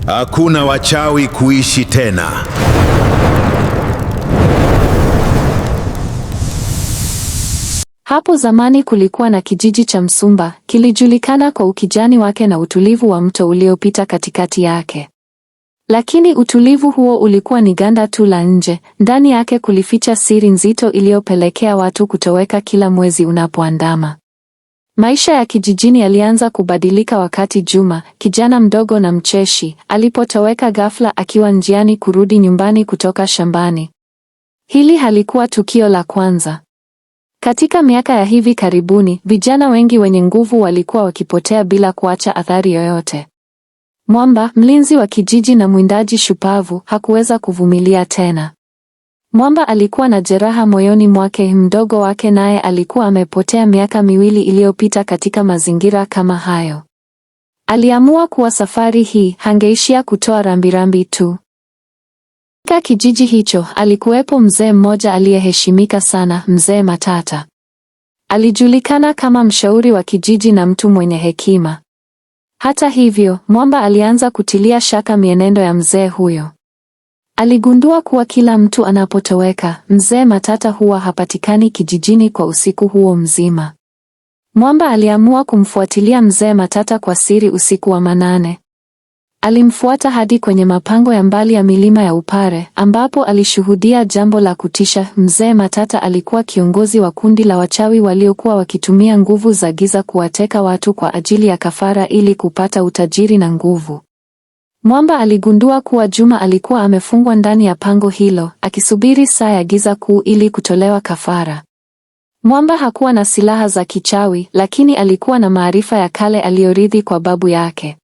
Hakuna wachawi kuishi tena. Hapo zamani kulikuwa na kijiji cha Msumba, kilijulikana kwa ukijani wake na utulivu wa mto uliopita katikati yake. Lakini utulivu huo ulikuwa ni ganda tu la nje, ndani yake kulificha siri nzito iliyopelekea watu kutoweka kila mwezi unapoandama. Maisha ya kijijini yalianza kubadilika wakati Juma, kijana mdogo na mcheshi, alipotoweka ghafla akiwa njiani kurudi nyumbani kutoka shambani. Hili halikuwa tukio la kwanza. Katika miaka ya hivi karibuni, vijana wengi wenye nguvu walikuwa wakipotea bila kuacha athari yoyote. Mwamba, mlinzi wa kijiji na mwindaji shupavu, hakuweza kuvumilia tena. Mwamba alikuwa na jeraha moyoni mwake, mdogo wake naye alikuwa amepotea miaka miwili iliyopita katika mazingira kama hayo. Aliamua kuwa safari hii hangeishia kutoa rambirambi tu. Katika kijiji hicho alikuwepo mzee mmoja aliyeheshimika sana, Mzee Matata. Alijulikana kama mshauri wa kijiji na mtu mwenye hekima. Hata hivyo, Mwamba alianza kutilia shaka mienendo ya mzee huyo. Aligundua kuwa kila mtu anapotoweka, Mzee Matata huwa hapatikani kijijini kwa usiku huo mzima. Mwamba aliamua kumfuatilia Mzee Matata kwa siri usiku wa manane. Alimfuata hadi kwenye mapango ya mbali ya milima ya Upare, ambapo alishuhudia jambo la kutisha. Mzee Matata alikuwa kiongozi wa kundi la wachawi waliokuwa wakitumia nguvu za giza kuwateka watu kwa ajili ya kafara ili kupata utajiri na nguvu. Mwamba aligundua kuwa Juma alikuwa amefungwa ndani ya pango hilo, akisubiri saa ya giza kuu ili kutolewa kafara. Mwamba hakuwa na silaha za kichawi, lakini alikuwa na maarifa ya kale aliyorithi kwa babu yake.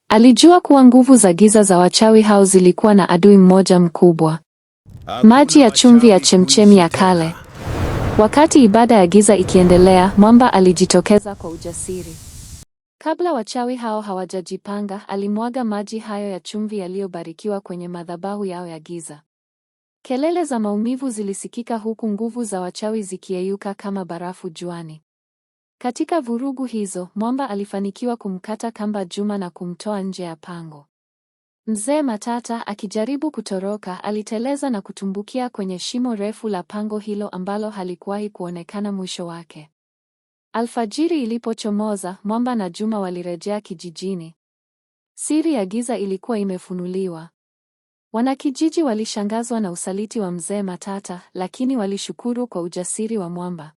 Alijua kuwa nguvu za giza za wachawi hao zilikuwa na adui mmoja mkubwa: maji ya chumvi ya chemchemi ya kale. Wakati ibada ya giza ikiendelea, Mwamba alijitokeza kwa ujasiri. Kabla wachawi hao hawajajipanga, alimwaga maji hayo ya chumvi yaliyobarikiwa kwenye madhabahu yao ya giza. Kelele za maumivu zilisikika huku nguvu za wachawi zikiyeyuka kama barafu juani. Katika vurugu hizo, Mwamba alifanikiwa kumkata kamba Juma na kumtoa nje ya pango. Mzee Matata, akijaribu kutoroka, aliteleza na kutumbukia kwenye shimo refu la pango hilo ambalo halikuwahi kuonekana mwisho wake. Alfajiri ilipochomoza, Mwamba na Juma walirejea kijijini. Siri ya giza ilikuwa imefunuliwa. Wanakijiji walishangazwa na usaliti wa Mzee Matata, lakini walishukuru kwa ujasiri wa Mwamba.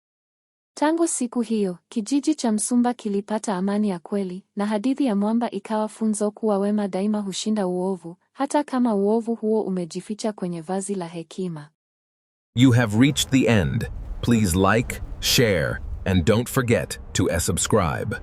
Tangu siku hiyo, kijiji cha Msumba kilipata amani ya kweli, na hadithi ya Mwamba ikawa funzo kuwa wema daima hushinda uovu, hata kama uovu huo umejificha kwenye vazi la hekima. You have reached the end. Please like, share, and don't forget to subscribe.